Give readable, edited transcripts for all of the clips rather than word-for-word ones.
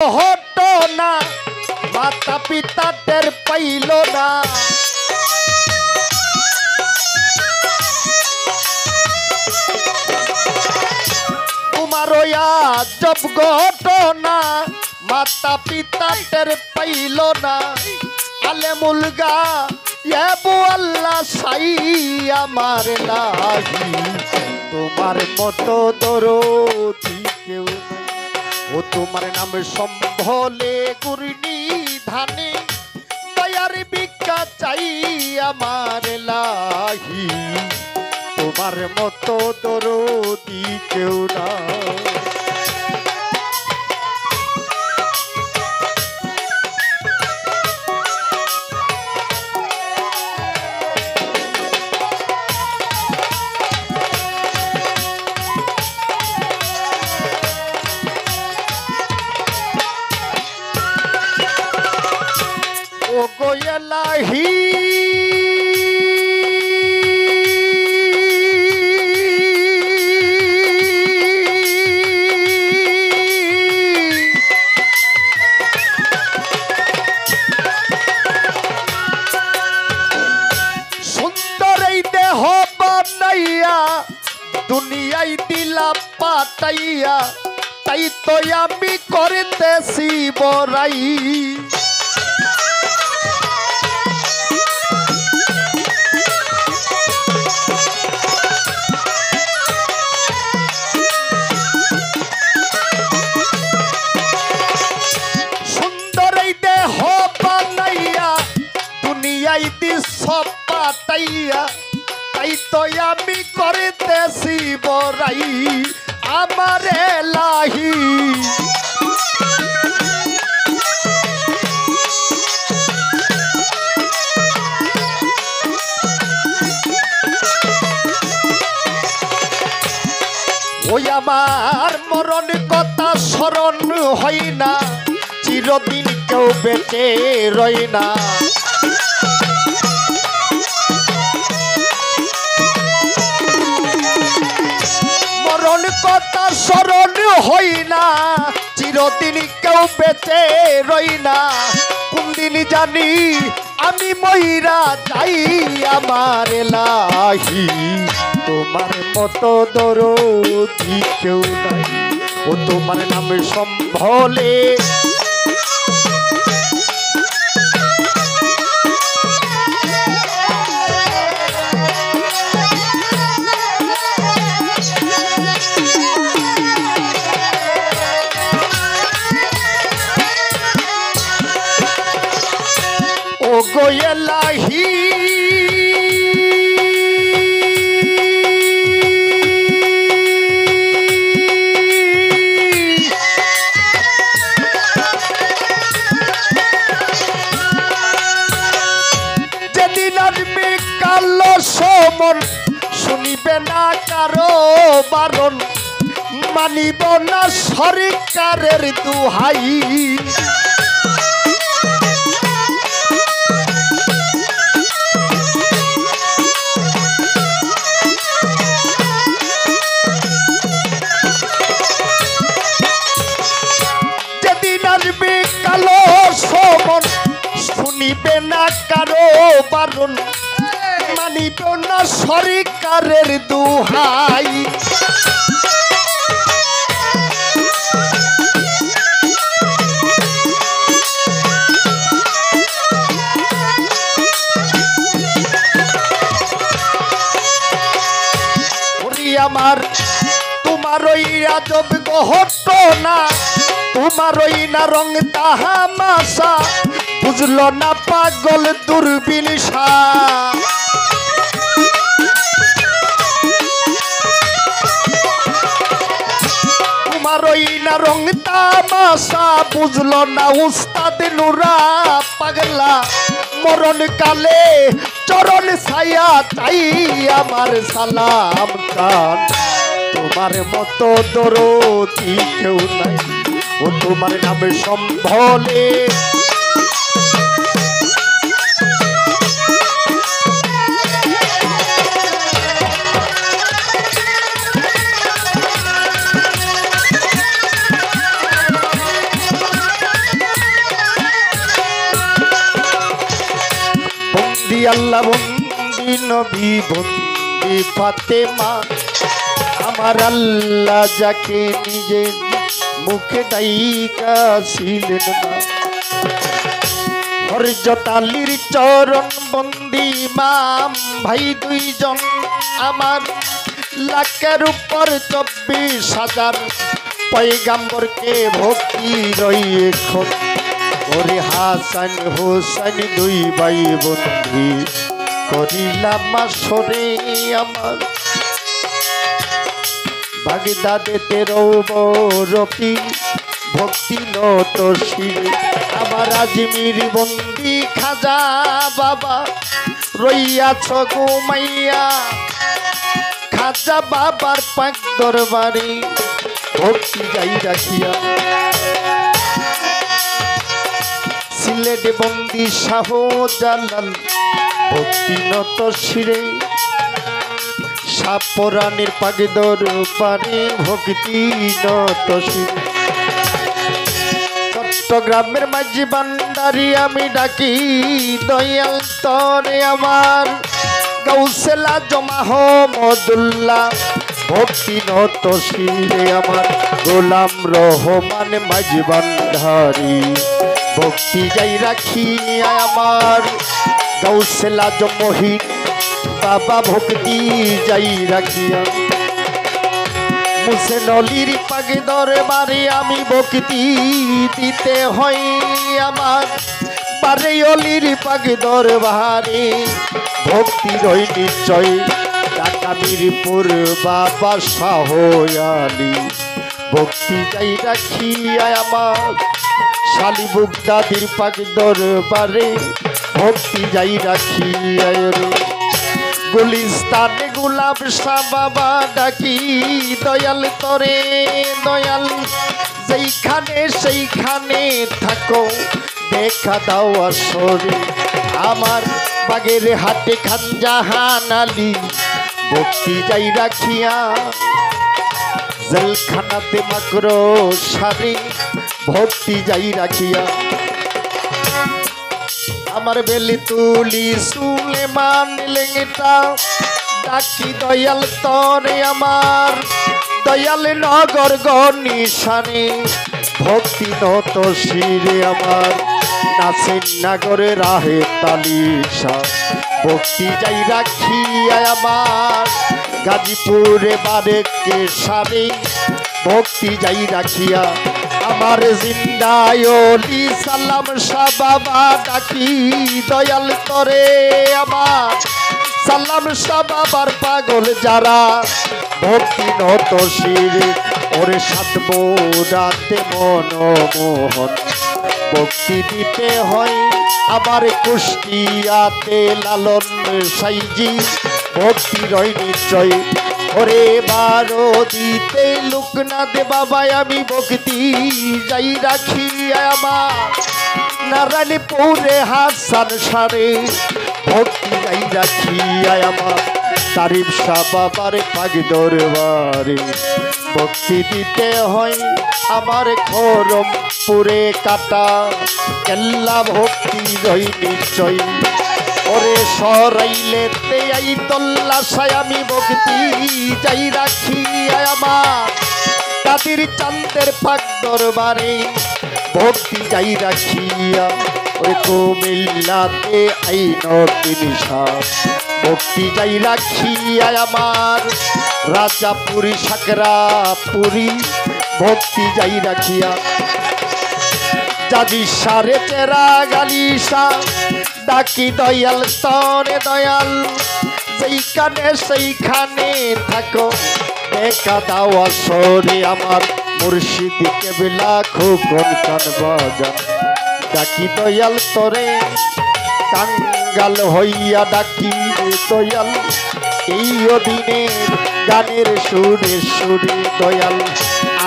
হতো না মাতা পিতা টের পাইল না তোমার আজব ঘটনা মাতা পিতা টের পাইল না আলেমুলগা এবু আল্লাহ সাই আমার লাহি তোমার মতো দরদি কেউ ও তোমার নাম সম্ভলে গুরনি ধানে দয়ার ভিক্ষা চাই আমার লাহি তোমার মতো দরদি কেউ না ও গোয়ালাহি সুন্দর এই দেহ বানাইয়া দুনিয়ায় দিলা পাতাইয়া তাই তো আমি করতেছি বড়াই পাতাইয়া তাই তো আমি করতেছি বড়াই আমার লাহি ওই আমার মরণ কথা স্মরণ হয় না চিরদিন কেউ বেঁচে রয় না মরণ কথা স্মরণ হই না চিরদিন কেউ বেঁচে রই না কোনদিন জানি আমি মইরা যাই আমার লাহি তোমার মতো দরদি কেউ নাই ও তোমার নাম সম্ভলে গোয়ালাহি যেদিন আসবে কালো সমন শুনিবে না কারো বারণ মানিব না সরকারের দুহাই কালো সমন শুনিবে না কারো বারণ মানিব না সরকারের দুহাই আমার তোমার ওই আজব ঘটনা তোমার ওই না রং তাহামাশা বুঝলো না পাগল দূরবীন তোমার ওই না রং তামাশা বুঝলো না উস্তাদ নুরা পাগলা মরণ কালে চরণ ছায়া চাই আমার সালাম কান তোমার মতো দরদি কেউ নাই ও তোমার নাম সম্ভলে আল্লাহ বন্দি নবী বন্দি ফাতেমা আমার আল্লাহ যাকে নিজের মুখে ডাইকাছিলেন না হযরত আলীর চরণ বন্দি ইমাম ভাই দুইজন আমার লাখের উপর 24,000 পয়গাম্বরকে ভক্তি রয়েছে ওরে হাসান হোসেন দুই ভাই বন্ধু করিলাম মাসরে আমার বাগদাদেতে রৌবরপি ভক্তি নত শিরে আমার আজমির বন্দি খাজা বাবা রইয়াছ ঘুমাইয়া খাজা বাবার পাক দরবারে ভক্তি যাই রাখিয়া সিলেট বন্দি শাহ জালাল ভক্তি নত শিরে সাপরানের পাক দরবারে ভক্তি নত শিরে চট্টগ্রামের মাঝি ভান্ডারি আমি ডাকি দয়াল তরে আমার গাউসেলা জমা মদুল্লাহ ভক্তি নত শিরে আমার গোলাম রহমান মাঝি ভান্ডারি ভক্তি যাই রাখি আমার গাউসেলা জমহিন বাবা ভক্তি যাই রাখিয়া মুসে নলির পাক দরবারে আমি ভক্তি দিতে হয় আমার পারে অলির পাক দরবারে ভক্তি রই নিশ্চয় ঢাকা মিরপুর বাবা শাহ আলী ভক্তি যাই রাখিয়া আমার শালি বুগদাদির পাক দরবারে ভক্তি যাই রাখিয়া গুলিস্তানে গোলাপ শাহ বাবা ডাকি দয়াল তরে দয়াল যেইখানে সেইখানে থাকো দেখা দাও আসরে আমার বাগের হাটে খান জাহান আলী ভক্তি যাই রাখিয়া জেলখানাতে মাকড়ো সারে ভক্তি যাই রাখিয়া আমার বেলি তুলি সুলেমান লেঙ্গটা ডাকি দয়াল তরে আমার দয়াল নগর গনিশানে ভক্তি নত শিরে আমার নাসির নগরে রাহে তালিশা ভক্তি যাই রাখিয়া আমার গাজীপুরে বারেকে সারে ভক্তি যাই রাখিয়া আমার জিন্দায়লি সালাম শাহ বাবা ডাকি দয়াল তরে আমার সালাম শাহ বাবার পাগল যারা ভক্তি নত শিরে ওরে সাধবো রাতে মনমোহন ভক্তি দিতে হয় আবার কুষ্টিয়াতে লালন সাইজি ভক্তি রয় নিশ্চয় ওরে বারো দিতে লোকনাথ বাবা আমি ভক্তি যাই রাখি আমার নারায়ণপুরে হাসান সারে ভক্তি যাই রাখি আমার তারিফ শাহ বাবার পাক দরবারে ভক্তি দিতে হয় আমার খরমপুরে কাটা কেল্লা ভক্তি রই নিশ্চয় ওরে সরাইলে তে আই তল্লাশায় আমি ভক্তি যাই রাখি আমার কাদির চান্দের পাক দরবারে ভক্তি যাই রাখিয়া ওরে কুমিল্লাতে আইনতিন শাহ ভক্তি যাই রাখিয়া আমার রাজাপুরি সাকরাপুরি ভক্তি যাই রাখিয়া জাজি সারে তেরা গালিসা ডাকি দয়াল তরে দয়াল যেইখানে সেইখানে থাকো দেখা দাও আসরে আমার মুর্শিদ কেবলা খোকন কান বাজান ডাকি দয়াল তরে কাঙ্গাল হইয়া ডাকি দয়াল এই অদিনের গানের সুরে সুরে দয়াল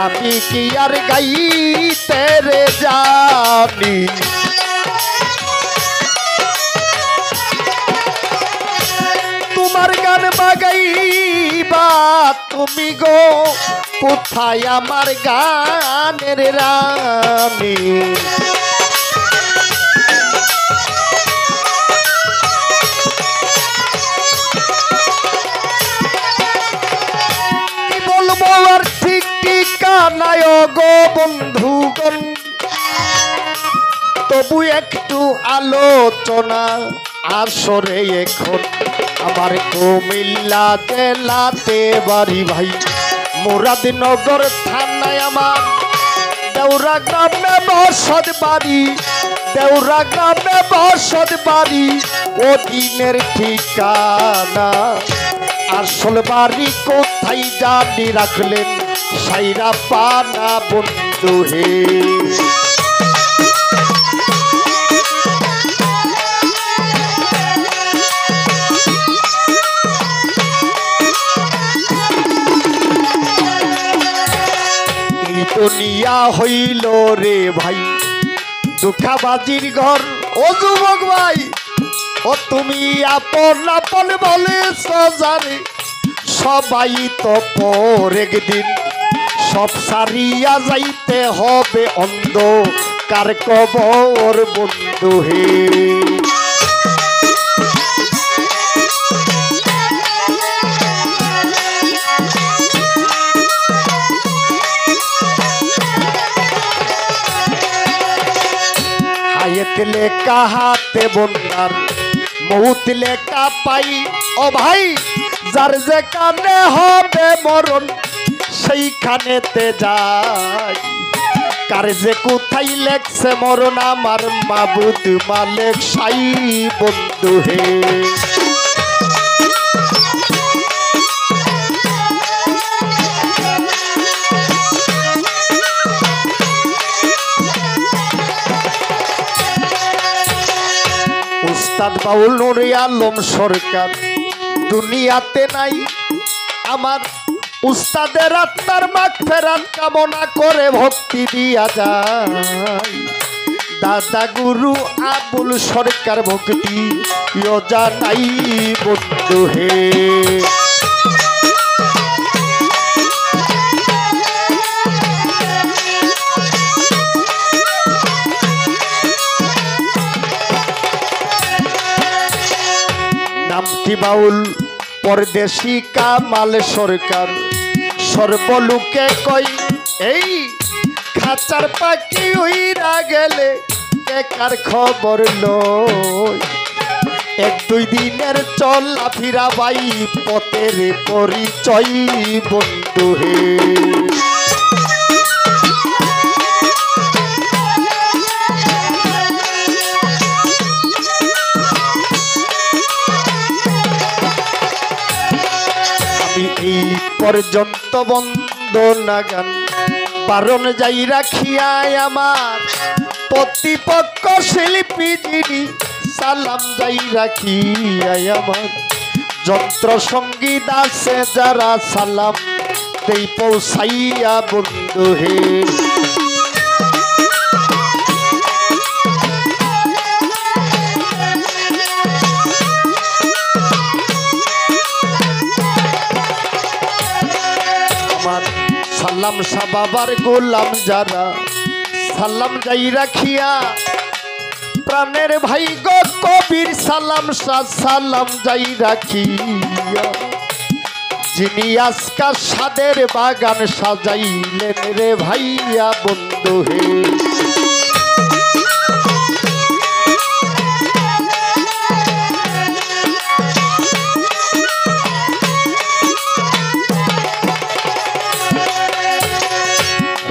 আমি কি আর গাইতে রে জানি তোমার গান বাগাইবা তুমি গো কোথায় আমার গানের রানী তবু একটু আলোচনা আসরে এখন আমার কুমিল্লা জেলাতে বাড়ি ভাই মুরাদনগর থানায় আমার দেউরা গ্রামে বসত বাড়ি দেউরা গ্রামে বসত বাড়ি ও দিনের ঠিকানা আসল বাড়ি কোথায় জানি রাখলেন সাইরা পানা বন্ধু হে দুনিয়া হইল রে ভাই দুঃখাবাজির ঘর ও যুবক ভাই ও তুমি আপন আপন বলে সজারে সবাই তো পর একদিন সব সারিয়া যাইতে হবে অন্ধকার কবর বন্ধু হে লেখা হাতে বন্যার মৌত লেখা পাই ও ভাই যার যেখানে হবে মরণ সেইখানেতে যাই কার যে কোথায় লেখছে মরণ আমার মাবুদ মালিক সাই বন্ধু হে উস্তাদ বাউল নুরে আলম সরকার দুনিয়াতে নাই আমার উস্তাদের আত্মার মাগফিরাত কামনা করে ভক্তি দিয়া যায় দাদা গুরু আবুল সরকার ভক্তি জানাই বন্ধু হে নামটি বাউল পরদেশি কামাল সরকার সর্বলোকে কই এই খাঁচার পাখি উইরা গেলে কার খবর লই এক দুই দিনের চলা ফিরা বাই পথের পরিচয় বন্ধু হে এই পর্যন্ত বন্দনা গান বারণ যাই রাখিয়ায় আমার প্রতিপক্ষ শিল্পী যিনি সালাম যাই রাখিয়ায় আমার যন্ত্র সঙ্গীত আছে যারা সালাম দেই পৌঁছাইয়া বন্ধু হে সালাম শাহ বাবার গোলাম যারা সালাম যাই রাখিয়া প্রাণের ভাই গো কবির সালাম শাহ সালাম যাই রাখিয়া যিনি আজকা সাদের বাগান সাজাইলেন রে ভাইয়া বন্ধু হে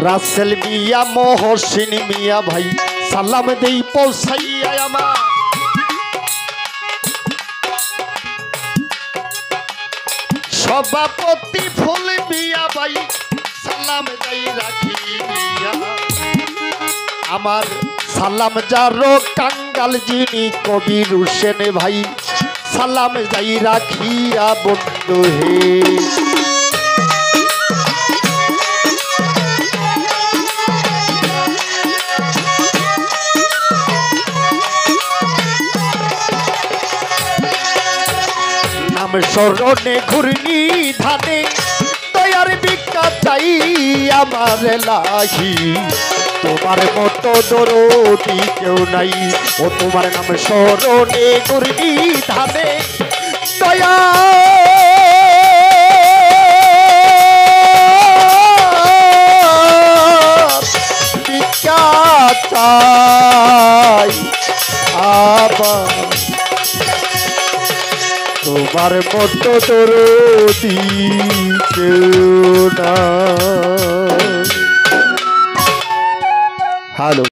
রাসেল মিয়া মহসিন মিয়া ভাই সালাম দেই পৌঁছাইয়া আমার সভাপতি ফুল মিয়া ভাই সালাম দেই রাখিয়া আমার সালাম যারো কাঙ্গাল যিনি কবির হোসেন ভাই সালাম যাই রাখিয়া বন্ধু হে স্মরণে ঘূর্ণি ধানে দয়ার ভিক্ষা চাই আমার লাগি তোমার মতো দরদি কেউ নাই ও তোমার নাম স্মরণে ঘূর্ণি ধানে দয়া ভিক্ষা চাই তোমার মতো দরদি কেউ না। হ্যালো।